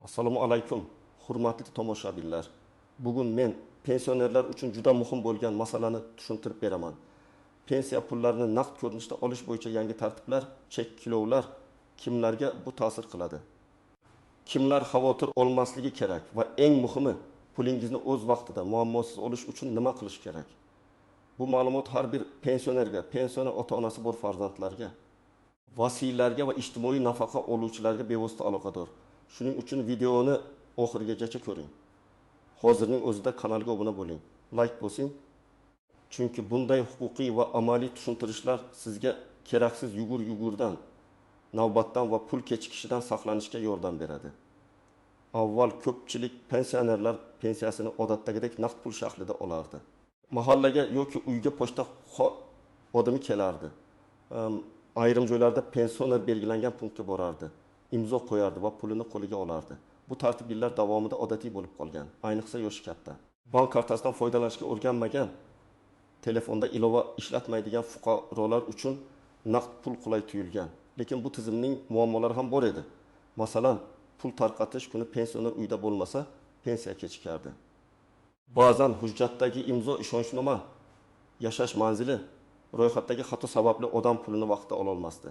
Assalomu alaykum, hurmatli tomoshabinlar. Bugun men pensionerlar uchun juda muhim bo'lgan masalani tushuntirib beraman. Pensiya pullarini naqd ko'rinishda olish bo'yicha yangi tartiblar, cheklovlar kimlarga bu ta'sir qiladi? Kimlar xavotir olmasligi kerak va eng muhimi, pulingizni o'z vaqtida muammosiz olish uchun nima qilish kerak? Bu ma'lumot har bir pensionerga, pensioner ota-onasi bor farzandlarga, vasiylarga va ijtimoiy nafaqa oluvchilarga bevosita aloqador. Shuning uchun videoni oxirigacha ko'ring. Hozirning o'zida kanalga obuna bo'ling. Like bosing. Chunki bunday huquqiy va amaliy tushuntirishlar sizga keraksiz yugur-yugurdan, navbatdan va pul kechikishidan saqlanishga yordam beradi. Avval ko'pchilik pensionerlar pensiyasini odatdagidek naqd pul shaklida olardi. Mahallaga yoki uyga pochta odami kelardi. Ayrim joylarda pensioner belgilangan punktga borardi. İmzo qo'yardi va pulini qo'liga olardi. Bu tartib yillar davomida odatiy bo'lib qolgan, ayniqsa yoshi katta. Bank kartasidan foydalanishga o'rganmagan, telefonda ilova ishlatmaydigan fuqarolar uchun naqd pul qulay tuyulgan. Lekin bu tizimning muammolari ham bor edi. Masalan, pul tarqatish kuni pensioner uyda bo'lmasa, pensiya kechikardi. Ba'zan hujjatdagi imzo ishonchnoma, yashash manzili, ro'yxatdagi xato sababli odam pulini vaqtida ola olmasdi.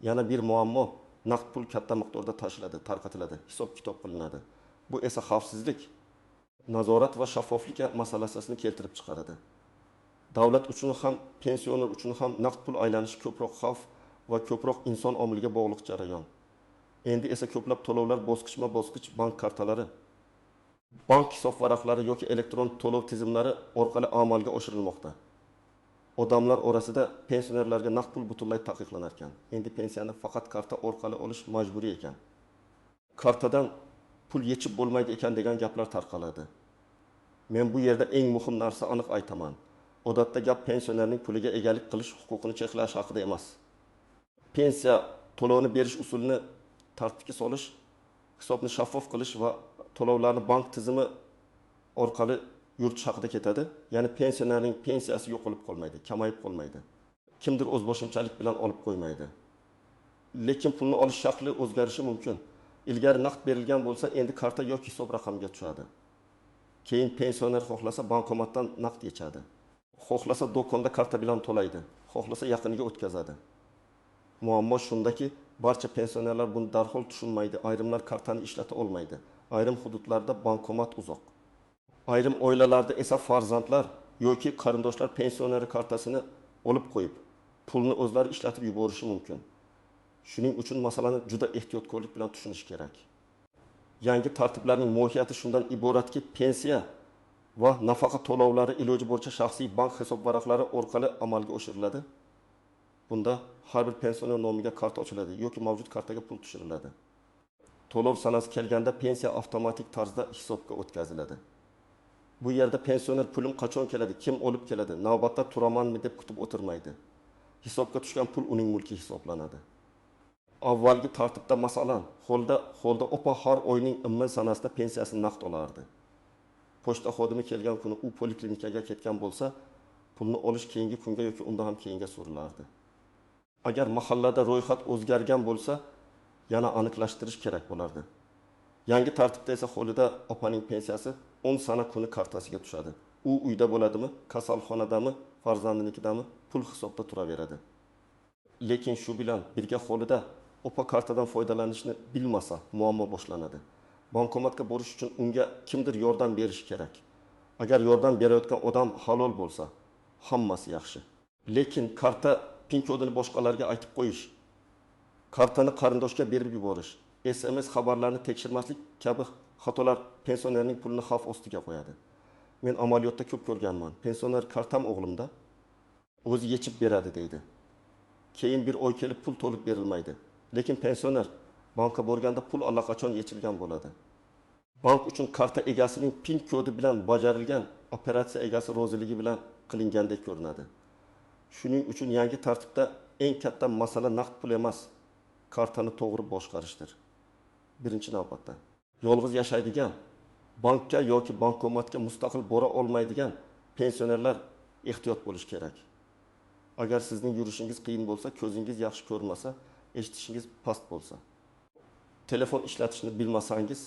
Yana bir muammo, naqd pul katta miqdorda tashiladi, tarqatiladi, hisob-kitob qilinadi. Bu esa xavfsizlik, nazorat va shaffoflik masalasini keltirib chiqaradi. Davlat uchun ham, pensioner uchun ham naqd pul aylanishi ko'proq xavf va ko'proq inson omiliga bog'liq jarayon. Endi esa ko'plab to'lovlar bosqichma-bosqich bank kartalari, bank hisob varaqlari yoki elektron to'lov tizimlari orqali amalga oshirilmoqda. Odamlar orasida pensionerlarga naqd pul butunlay taqiqlanar ekan. Endi pensiyani faqat karta orqali olish majburiy ekan. Kartadan pul yechib bo'lmaydi ekan degan gaplar tarqaladi. Men bu yerda eng muhim narsa aniq aytaman. Odatda gap pensionerning puliga egalik qilish huquqini cheklash haqida emas. Pensiya to'lovini berish usulini tartibga solish, hisobni shaffof qilish va to'lovlarni bank tizimi orqali yuritish haqida ketadi. Ya'ni pensionerning pensiyasi yo'qolib qolmaydi, kamayib qolmaydi. Kimdir o'zboshimchalik bilan olib qo'ymaydi. Lekin pulni olish shakli o'zgarishi mumkin. Ilgari naqd berilgan bo'lsa, endi karta yoki hisob raqamiga tushadi. Keyin pensioner xohlasa bankomatdan naqd yechadi. Xohlasa do'konda karta bilan to'laydi. Xohlasa yaqiniga o'tkazadi. Muammo shundaki, barcha pensionerlar buni darhol tushunmaydi. Ayrimlar kartani ishlata olmaydi. Ayrim hududlarda bankomat uzoq. Ayrim oilalarda esa farzandlar yoki qarindoshlar pensioner kartasini olib qo'yib, pulni o'zlari ishlatib yuborishi mumkin. Shuning uchun masalani juda ehtiyotkorlik bilan tushunish kerak. Yangi tartiblarning mohiyati shundan iboratki, pensiya va nafaqa to'lovlari iloji bo'yicha shaxsiy bank hisob varaqlari orqali amalga oshiriladi. Bunda har bir pensioner nomiga karta ochiladi yoki mavjud kartaga pul tushiriladi. To'lov sanasi kelganda pensiya avtomatik tarzda hisobga o'tkaziladi. Bu yerda pensioner pulim qachon keladi, kim olib keladi, navbatda turamanmi deb kutib o'tirmaydi. Hisobga tushgan pul uning mulki hisoblanadi. Avvalgi tartibda masalan, holda opa har oyning immin sanasida pensiyasini naqd olardi. Pochta xodimi kelgan kuni u poliklinikaga ketgan bo'lsa, pulni olish keyingi kunga yoki undan ham keyinga surilardi. Agar mahallada ro'yxat o'zgargan bo'lsa, yana aniqlashtirish kerak bo'lardi. Yangi tartibda esa qo'lida opaning pensiyasi 10 sana kuni kartasiga tushadi. U uyda bo'ladimi, kasalxonadami, farzandinikidami pul hisobda turaveradi. Lekin shu bilan birga qo'lida opa kartadan foydalanishni bilmasa, muammo boshlanadi. Bankomatga borish uchun unga kimdir yordam berishi kerak. Agar yordam berayotgan odam halol bo'lsa, hammasi yaxshi. Lekin karta pin kodini boshqalarga aytib qo'yish, kartani qarindoshga berib yuborish, SMS xabarlarni tekshirmaslik kabi xatolar pensionerning pulini xavf ostiga qo'yadi. Men amaliyotda ko'p ko'rganman. Pensioner kartam o'g'limda, o'zi yechib beradi deydi. Keyin bir oy kelib pul to'lib berilmaydi. Lekin pensioner bankka borganda pul allaqachon yechilgan bo'ladi. Bank uchun karta egasining pin kodi bilan bajarilgan operatsiya egasi roziligi bilan qilingandek ko'rinadi. Shuning uchun yangi tartibda eng katta masala naqd pul emas, kartani to'g'ri boshqarishdir. Birinchi navbatda yolg'iz yashaydigan, bankka yoki bankomatga mustaqil bora olmaydigan pensionerlar ehtiyot bo'lish kerak. Agar sizning yurishingiz qiyin bo'lsa, ko'zingiz yaxshi ko'rmasa, eshitishingiz past bo'lsa, telefon ishlatishni bilmasangiz,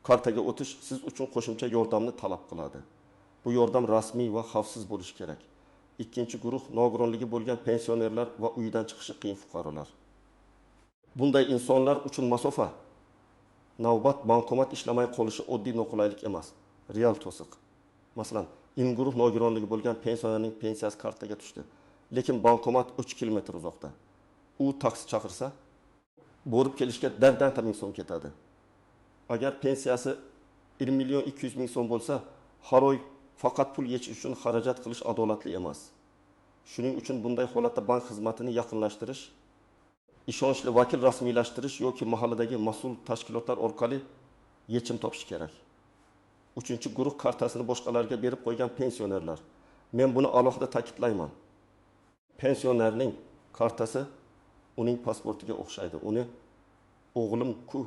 Kartaga o'tish siz uchun qo'shimcha yordamni talab qiladi. Bu yordam rasmiy va xavfsiz bo'lishi kerak. Ikkinchi guruh nogironligi bo'lgan pensionerlar va uydan chiqishi qiyin fuqarolar. Bunday insonlar uchun masofa, navbat bankomat ishlamay qolishi oddiy noqulaylik emas, real to'siq. Masalan, in guruh nogironligi bo'lgan pensionerning pensiyasi kartaga tushdi, lekin bankomat 3 kilometr uzoqda. U taksi chaqirsa, borib kelishga dardan ming so'm ketadi. Agar pensiyasi 1 million 200 ming so'm bo'lsa, har oy faqat pul yechish uchun xarajat qilish adolatli emas. Shuning uchun bunday holatda bank xizmatini yaqinlashtirish, ishonchli vakil rasmiylashtirish yoki mahalladagi mas'ul tashkilotlar orqali yechim topish kerak. Uchinchi guruh kartasini boshqalarga berib qo'ygan pensionerlar. Men buni alohida ta'kidlayman. Pensionerning kartasi uning pasportiga o'xshaydi. Uni o'g'lim-ku,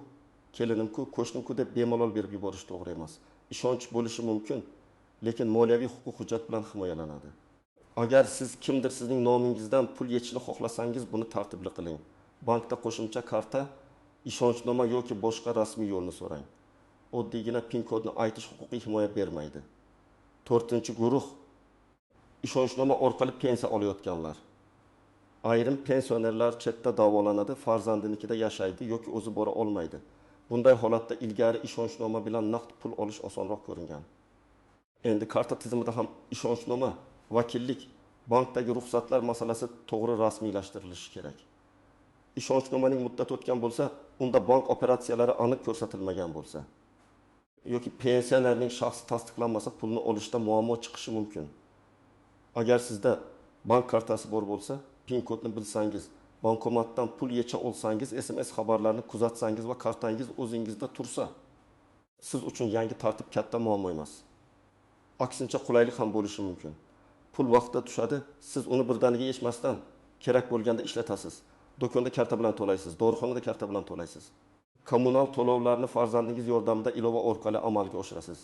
kelinim-ku, qo'shnim-ku deb bemalol berib yuborish to'g'ri emas. Ishonch bo'lishi mumkin, lekin moliyaviy huquq hujjat bilan himoyalanadi. Agar siz kimdir sizning nomingizdan pul yechishni xohlasangiz, buni tartibli qiling. Bankda qo'shimcha karta, ishonchnoma yoki boshqa rasmiy yo'lni so'rang. Oddiygina PIN kodni aytish huquqiy himoya bermaydi. 4-guruh ishonchnoma orqali pensiya olayotganlar. Ayrim pensionerlar chetda davolanadi, farzandinikida yashaydi yoki o'zi bora olmaydi. Bunday holatda ilgari ishonchnoma bilan naqd pul olish osonroq ko'ringan. Endi karta tizimida ham ishonchnoma, vakillik, bankdagi ruxsatlar masalasi to'g'ri rasmiylashtirilishi kerak. Ishonchnomaning muddati o'tgan bo'lsa, unda bank operatsiyalari aniq ko'rsatilmagan bo'lsa yoki pensionerning shaxsi tasdiqlanmasa, pulni olishda muammo chiqishi mumkin. Agar sizda bank kartasi bor bo'lsa, PIN kodni bilsangiz, bankomatdan pul yecha olsangiz, SMS xabarlarini kuzatsangiz va kartangiz o'zingizda tursa, siz uchun yangi tartib katta muammo emas. Aksincha qulaylik ham bo'lishi mumkin. Pul vaqtida tushadi, siz uni birdaniga yechmasdan kerak bo'lganda ishlatasiz. Do'konda karta bilan to'laysiz, dorixonada karta bilan to'laysiz. Kommunal to'lovlarni farzandingiz yordamida ilova orqali amalga oshirasiz.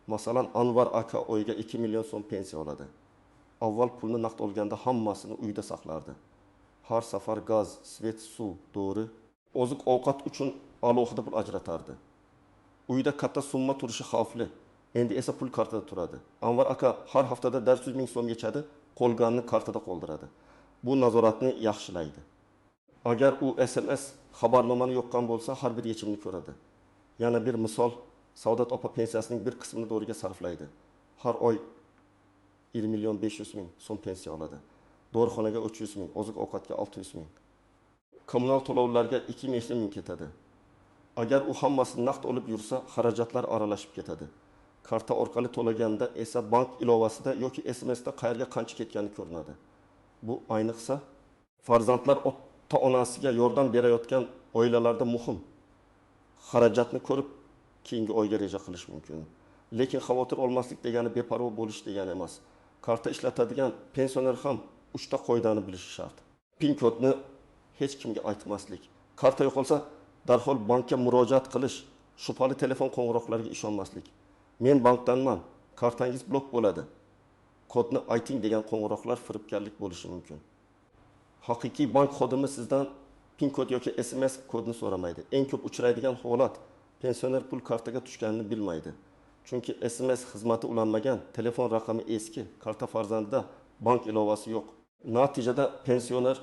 Masalan, Anvar aka oyiga 2 million so'm pensiya oladi. Avval pulni naqd olganda hammasini uyda saqlardi. Har safar gaz, svet, suv, dori, oziq-ovqat uchun alohida pul ajratardi. Uyda katta summa turishi xavfli. Endi esa pul kartada turadi. Anvar aka har haftada 400 ming so'm yechadi, qolganini kartada qoldiradi. Bu nazoratni yaxshilaydi. Agar u SMS xabarnomani yoqqan bo'lsa, har bir yechimni ko'radi. Yana bir misol, Saodat opa pensiyasining bir qismini doriga sarflaydi. Har oy 1 million 500 ming so'm pensiya oladi. Dorixonaga 300 ming, oziq-ovqatga 600 ming. Kommunal to'lovlarga 2 ming ketadi. Agar u hammasini naqd olib yursa, xarajatlar aralashib ketadi. Karta orqali to'laganda esa bank ilovasida yoki SMSda qayerga qancha ketgani ko'rinadi. Bu ayniqsa farzandlar ota-onasiga yordam berayotgan oilalarda muhim. Xarajatni ko'rib, keyingi oyga reja qilish mumkin. Lekin xavotir olmaslik degani beparvo bo'lish degani emas. Karta ishlatadigan pensioner ham 3 ta qoidani bilishi shart. PIN kodni hech kimga aytmaslik. Karta yo'qolsa, darhol bankka murojaat qilish, shubhali telefon qo'ng'iroqlariga ishonmaslik. Men bankdanman, kartangiz blok bo'ladi. Kodni ayting degan qo'ng'iroqlar firibgarlik bo'lishi mumkin. Haqiqiy bank xodimi sizdan PIN kod yoki SMS kodni so'ramaydi. Eng ko'p uchraydigan holat pensioner pul kartaga tushganini bilmaydi. Chunki SMS xizmati ulanmagan, telefon raqami eski, karta farzandida bank ilovasi yo'q. Natijada pensioner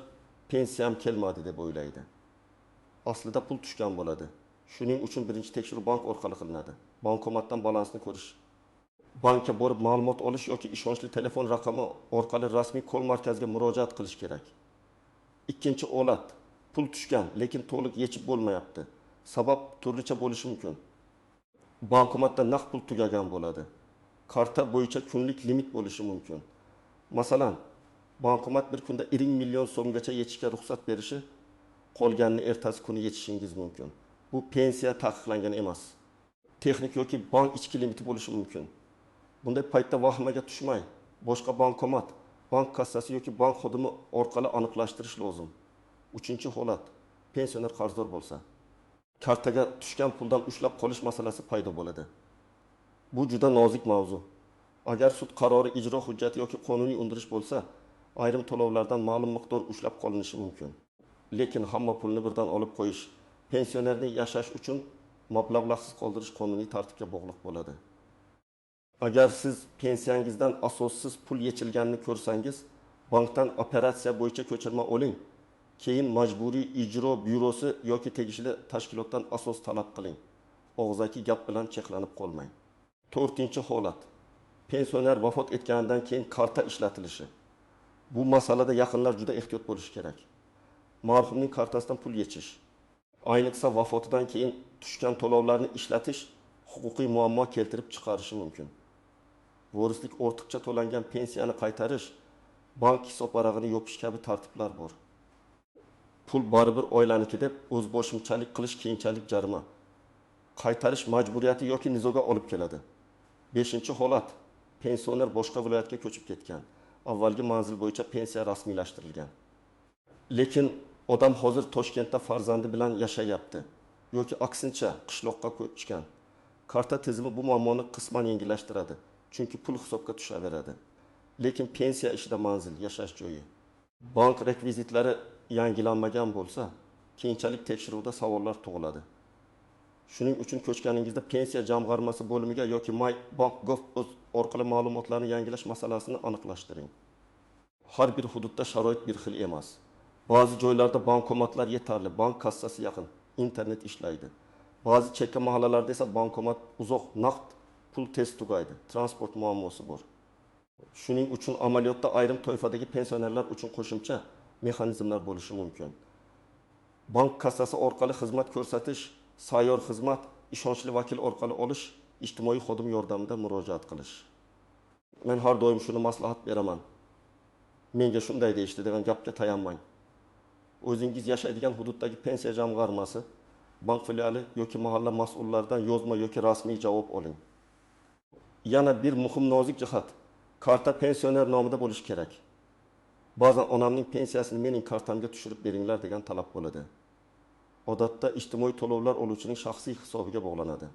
pensiyam kelmadi deb o'ylaydi. Aslida pul tushgan bo'ladi. Shuning uchun birinchi tekshiruv bank orqali qilinadi. Bankomatdan balansni ko'rish, bankka borib ma'lumot olish yoki ishonchli telefon raqami orqali rasmiy kol markaziga murojaat qilish kerak. Ikkinchi holat, pul tushgan, lekin to'liq yechib bo'lmayapti. Sabab turlicha bo'lishi mumkin. Bankomatda naqd pul tugagan bo'ladi. Karta bo'yicha kunlik limit bo'lishi mumkin. Masalan, bankomat bir kunda 1 million so'mgacha yechishga ruxsat berishi, qolganini ertasi kuni yechishingiz mumkin. Bu pensiya taqiqlangan emas. Texnik yoki bank ichki limiti bo'lishi mumkin. Bunday paytda vahimaga tushmay, boshqa bankomat, bank kassasi yoki bank xodimi orqali aniqlashtirish lozim. 3-holat, pensioner qarzdor bo'lsa, kartaga tushgan puldan ushlab qolish masalasi paydo bo'ladi. Bu juda nozik mavzu. Agar sud qarori, ijro hujjati yoki qonuniy undirish bo'lsa, ayrim to'lovlardan ma'lum miqdor ushlab qolinishi mumkin. Lekin hamma pulni birdan olib qo'yish pensionerning yashash uchun mablag'larsiz qoldirish qonuniy tartibga bog'liq bo'ladi. Agar siz pensiyangizdan asossiz pul yechilganini ko'rsangiz, bankdan operatsiya bo'yicha ko'chirma oling. Keyin majburiy ijro byurosi yoki tegishli tashkilotdan asos talab qiling. Og'zaki gap bilan cheklanib qolmang. 4-holat. Pensioner vafot etganidan keyin karta ishlatilishi. Bu masalada yaqinlar juda ehtiyot bo'lishi kerak. Marhumning kartasidan pul yechish, ayniqsa vafotidan keyin tushgan to'lovlarni ishlatish huquqiy muammo keltirib chiqarishi mumkin. Vorislik ortiqcha to'langan pensiyani qaytarish, bank hisobvarag'ini yopish kabi tartiblar bor. Pul baribir oilaniki deb o'zboshimchalik qilish keyinchalik jarima. Qaytarish majburiyati yoki nizoga olib keladi. 5-holat. Pensioner boshqa viloyatga ko'chib ketgan. Avvalgi manzil bo'yicha pensiya rasmiylashtirilgan. Lekin odam hozir Toshkentda farzandi bilan yashayapti yoki aksincha qishloqqa ko'chgan. Karta tizimi bu muammoni qisman yengillashtiradi, chunki pul hisobga tushaveradi. Lekin pensiya ishida manzil, yashash joyi, bank rekvizitlari yangilanmagan bo'lsa, keyinchalik tekshiruvda savollar tug'iladi. Shuning uchun ko'chganingizda pensiya jamg'armasi bo'limiga yoki MyBank.gov orqali ma'lumotlarni yangilash masalasini aniqlashtiring. Har bir hududda sharoit bir xil emas. Ba'zi joylarda bankomatlar yetarli, bank kassasi yaqin, internet ishlaydi. Ba'zi chekka mahallalarda esa bankomat uzoq, naqd pul tez tugaydi, transport muammosi bor. Shuning uchun amaliyotda ayrim toifadagi pensionerlar uchun qo'shimcha mexanizmlar bo'lishi mumkin. Bank kassasi orqali xizmat ko'rsatish, sayyor xizmat, ishonchli vakil orqali olish, ijtimoiy xodim yordamida murojaat qilish. Men har doim shuni maslahat beraman. Menga shunday deyishdi degan gapga tayanmang. O'zingiz yashaydigan hududdagi pensiya jamg'armasi, bank filiali yoki mahalla mas'ullaridan yozma yoki rasmiy javob oling. Yana bir muhim nozik jihat, karta pensioner nomida bo'lishi kerak. Ba'zan onamning pensiyasini mening kartamga tushirib beringlar degan talab bo'ladi. Odatda ijtimoiy to'lovlar oluvchining shaxsiy hisobiga bog'lanadi.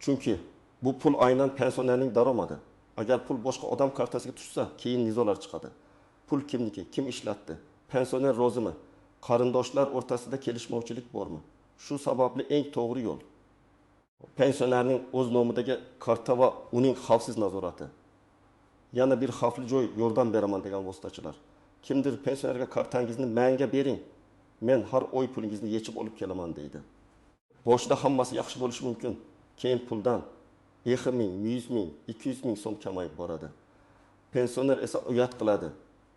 Chunki bu pul aynan pensionerning daromadi. Agar pul boshqa odam kartasiga tushsa, keyin nizolar chiqadi. Pul kimniki, kim ishlatdi? Pensioner rozimi? Qarindoshlar o'rtasida kelishmovchilik bormi? Shu sababli eng to'g'ri yo'l pensionerning o'z nomidagi karta va uning xavfsiz nazorati. Yana bir xavfli joy yordam beraman degan vositachilar. Kimdir pensionerga kartangizni menga bering, men har oy pulingizni yechib olib kelaman deydi. Boshida hammasi yaxshi bo'lishi mumkin. Keyin puldan 100 ming, 100 ming, 200 ming so'm kamayib boradi. Pensioner esa uyat qiladi,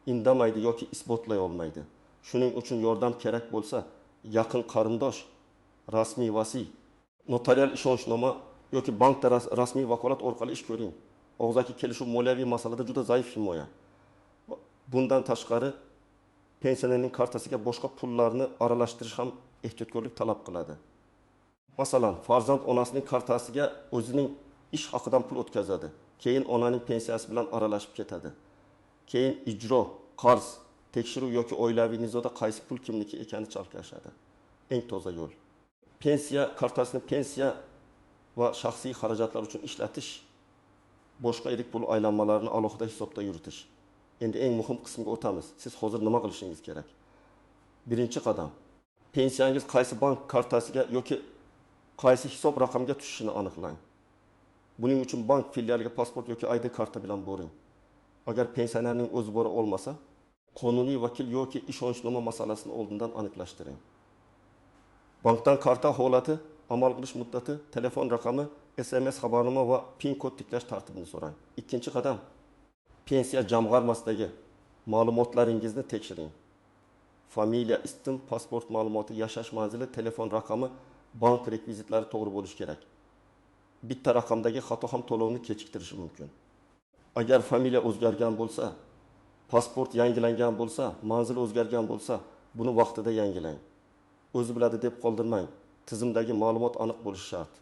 indamaydi yoki isbotlay olmaydi. Shuning uchun yordam kerak bo'lsa, yaqin qarindosh, rasmiy vasiy, notarial ishonchnoma yoki bankda rasmiy vakolat orqali ish ko'ring. Og'zaki kelishuv moliyaviy masalada juda zaif himoya. Bundan tashqari, pensionerning kartasiga boshqa pullarni aralashtirish ham ehtiyotkorlik talab qiladi. Masalan, farzand onasining kartasiga o'zining ish haqidan pul o'tkazadi. Keyin onaning pensiyasi bilan aralashib ketadi. Keyin ijro, qarz, tekshiruv yoki oilaviy nizoda qaysi pul kimniki ekani chalkashadi. Eng toza yo'l. Pensiya kartasini pensiya va shaxsiy xarajatlar uchun ishlatish, boshqa yirik pul aylanmalarini alohida hisobda yuritish. Endi eng muhim qismga o'tamiz. Siz hozir nima qilishingiz kerak? Birinchi qadam. Pensiyangiz qaysi bank kartasiga yoki qaysi hisob raqamiga tushishini aniqlang. Buning uchun bank filialiga pasport yoki ID karta bilan boring. Agar pensionerning o'zi bora olmasa, qonuniy vakil yoki ishonchnoma masalasini oldindan aniqlashtiring. Bankdan karta holati, amal qilish muddati, telefon raqami, SMS xabarnoma va PIN kod tiklash tartibini so'rang. Ikkinchi qadam. Pensiya jamg'armasidagi ma'lumotlaringizni tekshiring. Familiya, ism, pasport ma'lumoti, yashash manzili, telefon raqami, bank rekvizitlari to'g'ri bo'lishi kerak. Bitta raqamdagi xato ham to'lovni kechiktirishi mumkin. Agar familiya o'zgargan bo'lsa, pasport yangilangan bo'lsa, manzil o'zgargan bo'lsa, buni vaqtida yangilang. O'zi biladi deb qoldirmang. Tizimdagi ma'lumot aniq bo'lishi shart.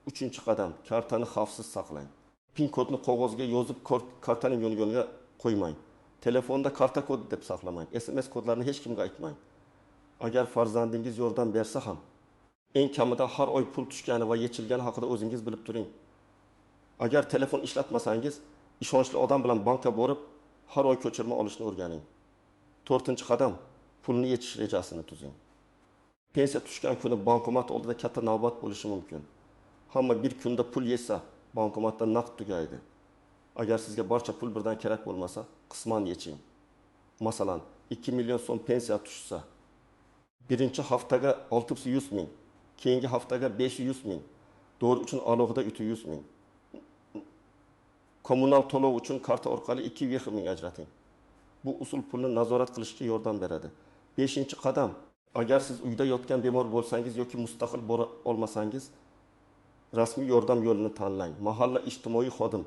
Uchinchi qadam, kartani xavfsiz saqlang. PIN kodni qog'ozga yozib, kartaning yoniga qo'ymang. Telefonda karta kodi deb saqlamang. SMS kodlarini hech kimga aytmang. Agar farzandingiz yordam bersa ham, eng kamida har oy pul tushgani va yechilgani haqida o'zingiz bilib turing. Agar telefon ishlatmasangiz, ishonchli odam bilan bankka borib, har oy ko'chirma olishni o'rganing. 4-qadam, pulni yechish rejasini tuzing. Pensiya tushgan kuni bankomat oldida katta navbat bo'lishi mumkin. Hamma bir kunda pul yesa, bankomatdan naqd tugaydi. Agar sizga barcha pul birdan kerak bo'lmasa, qisman yeching. Masalan, 2 million so'm pensiya tushsa, birinchi haftaga 600 ming, keyingi haftaga 500 ming, dori uchun alohida 200 ming. Kommunal to'lov uchun karta orqali 2,5 ming ajrating. Bu usul pulni nazorat qilishga yordam beradi. 5-qadam, agar siz uyda yotgan bemor bo'lsangiz yoki mustaqil bo'la olmasangiz, rasmiy yordam yo'lini tanlang. Mahalla ijtimoiy xodim,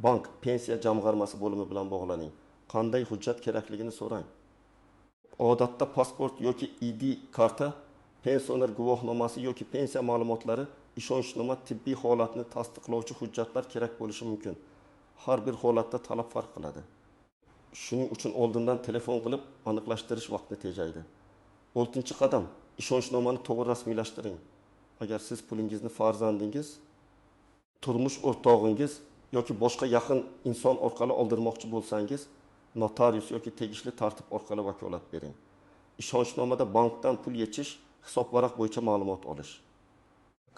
bank, pensiya jamg'armasi bo'limi bilan bog'laning. Qanday hujjat kerakligini so'rang. Odatda pasport yoki ID karta, pensioner guvohnomasi yoki pensiya ma'lumotlari, ishonchnoma, tibbiy holatni tasdiqlovchi hujjatlar kerak bo'lishi mumkin. Har bir holatda talab farq qiladi. Shuning uchun oldindan telefon qilib aniqlashtirish vaqtini tejaydi. 6-qadam, ishonchnomani to'g'ri rasmiylashtiring. Agar siz pulingizni farzandingiz, turmush o'rtog'ingiz yoki boshqa yaqin inson orqali oldirmoqchi bo'lsangiz, notarius yoki tegishli tartib orqali vakolat bering. Ishonchnomada bankdan pul yechish, hisob varaq bo'yicha ma'lumot olish,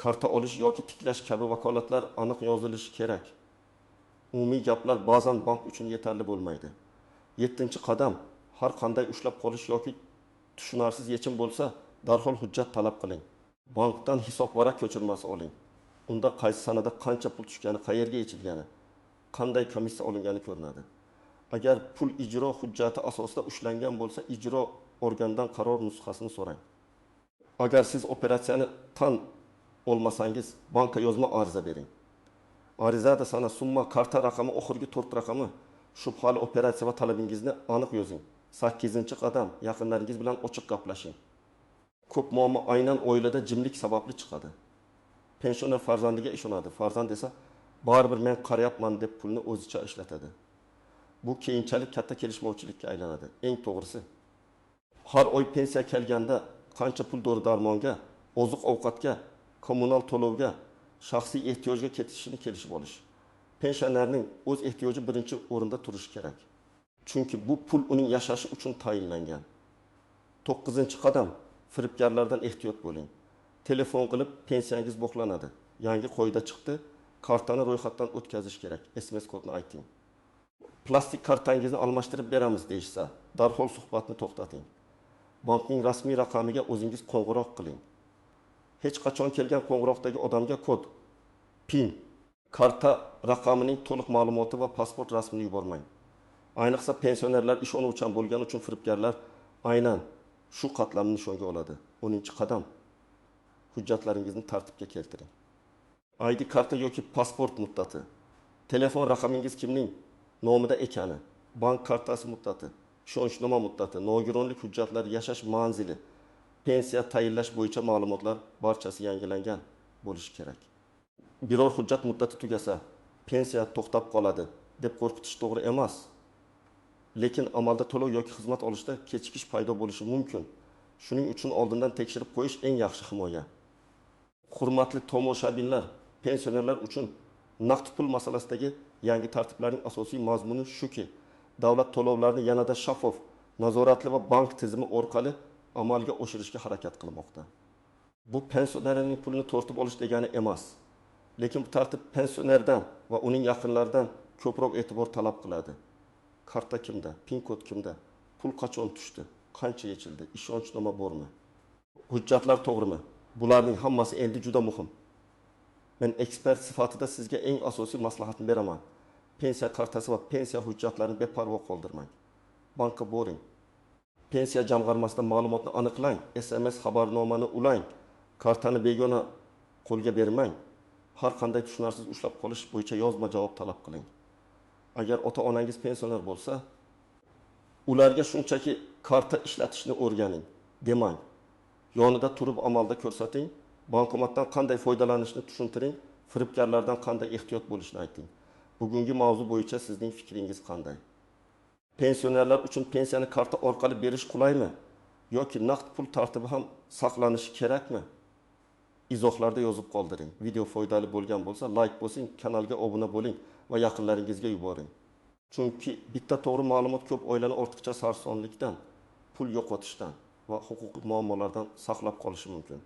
karta olish yoki tiklash kabi vakolatlar aniq yozilishi kerak. Umumiy gaplar ba'zan bank uchun yetarli bo'lmaydi. 7-qadam, har qanday ushlab qolish yoki tushunarsiz yechim bo'lsa, darhol hujjat talab qiling. Bankdan hisob varaq ko'chirmasi oling. Unda qaysi sanada qancha pul tushgani, qayerga yechilgani, qanday komissiya olingani ko'rinadi. Agar pul ijro hujjati asosida ushlangan bo'lsa, ijro organidan qaror nusxasini so'rang. Agar siz operatsiyani tan olmasangiz, banka yozma ariza bering. Arizada sana summa, karta raqami, oxirgi 4 raqami, shubhali operatsiya va talabingizni aniq yozing. 8-qadam, yaqinlaringiz bilan ochiq gaplashing. Ko'p muammo aynan oilada jimlik sababli chiqadi. Pensioner farzandiga ishonadi. Farzand esa baribir men qarayapman deb pulni o'zicha ishlatadi. Bu keyinchalik katta kelishmovchilikka aylanadi. Eng to'g'risi, har oy pensiya kelganda qancha pul dori-darmonga, oziq-ovqatga, kommunal to'lovga, shaxsiy ehtiyojga ketishini kelishib olish. Pensionerning o'z ehtiyoji birinchi o'rinda turishi kerak. Chunki bu pul uning yashashi uchun tayinlangan. 9-qadam, firibgarlardan ehtiyot bo'ling. Telefon qilib pensiyangiz bog'lanadi. Yangi qoida chiqdi, kartani ro'yxatdan o'tkazish kerak. SMS kodni ayting. Plastik kartangizni almashtirib beramiz deyishsa, darhol suhbatni to'xtating. Bankning rasmiy raqamiga o'zingiz qo'ng'iroq qiling. Hech qachon kelgan qo'ng'iroqdagi odamga kod, PIN, karta raqamining to'liq ma'lumoti va pasport rasmini yubormang. Ayniqsa pensionerlar ishonuvchan bo'lgani uchun firibgarlar aynan shu qatlamni nishonga oladi. 10-qadam, hujjatlaringizni tartibga keltiring. ID karta yoki pasport muddati, telefon raqamingiz kimning nomida ekani, bank kartasi muddati, ishonchnoma muddati, nogironlik hujjatlari, yashash manzili, pensiya tayinlash bo'yicha ma'lumotlar barchasi yangilangan bo'lishi kerak. Biror hujjat muddati tugasa, pensiya to'xtab qoladi deb qo'rqitish to'g'ri emas. Lekin amalda to'lov yoki xizmat olishda kechikish paydo bo'lishi mumkin. Shuning uchun oldindan tekshirib qo'yish eng yaxshi himoya. Hurmatli tomoshabinlar, pensionerlar uchun naqd pul masalasidagi yangi tartiblarning asosiy mazmuni shuki, davlat to'lovlarini yanada shaffof, nazoratli va bank tizimi orqali amalga oshirishga harakat qilmoqda. Bu pensionerning pulini tortib olish degani emas. Lekin bu tartib pensionerdan va uning yaqinlaridan ko'proq e'tibor talab qiladi. Karta kimda, PIN kod kimda, pul qachon tushdi, qancha yechildi, ishonchnoma bormi? Hujjatlar to'g'rimi? Bularning hammasi endi juda muhim. Men ekspert sifatida sizga eng asosiy maslahatni beraman. Pensiya kartasi va pensiya hujjatlarini beparvo qoldirmang. Bankka boring. Pensiya jamg'armasida ma'lumotni aniqlang, SMS xabarnomani ulang, kartani begona qo'lga bermang. Har qanday tushunarsiz ushlab qolish bo'yicha yozma javob talab qiling. Agar ota-onangiz pensioner bo'lsa, ularga shunchaki karta ishlatishni o'rganing, demang. Yonida turib amalda ko'rsating, bankomatdan qanday foydalanishni tushuntiring, firibgarlardan qanday ehtiyot bo'lishni ayting. Bugungi mavzu bo'yicha sizning fikringiz qanday? Pensionerlar uchun pensiyani karta orqali berish qulaymi yoki naqd pul tartibi ham saqlanishi kerakmi? Izohlarda yozib qoldiring. Video foydali bo'lgan bo'lsa, like bosing, kanalga obuna bo'ling va yaqinlaringizga yuboring. Chunki bitta to'g'ri ma'lumot ko'p oilani ortiqcha sarsonlikdan, pul yo'qotishdan va huquqiy muammolardan saqlab qolishi mumkin.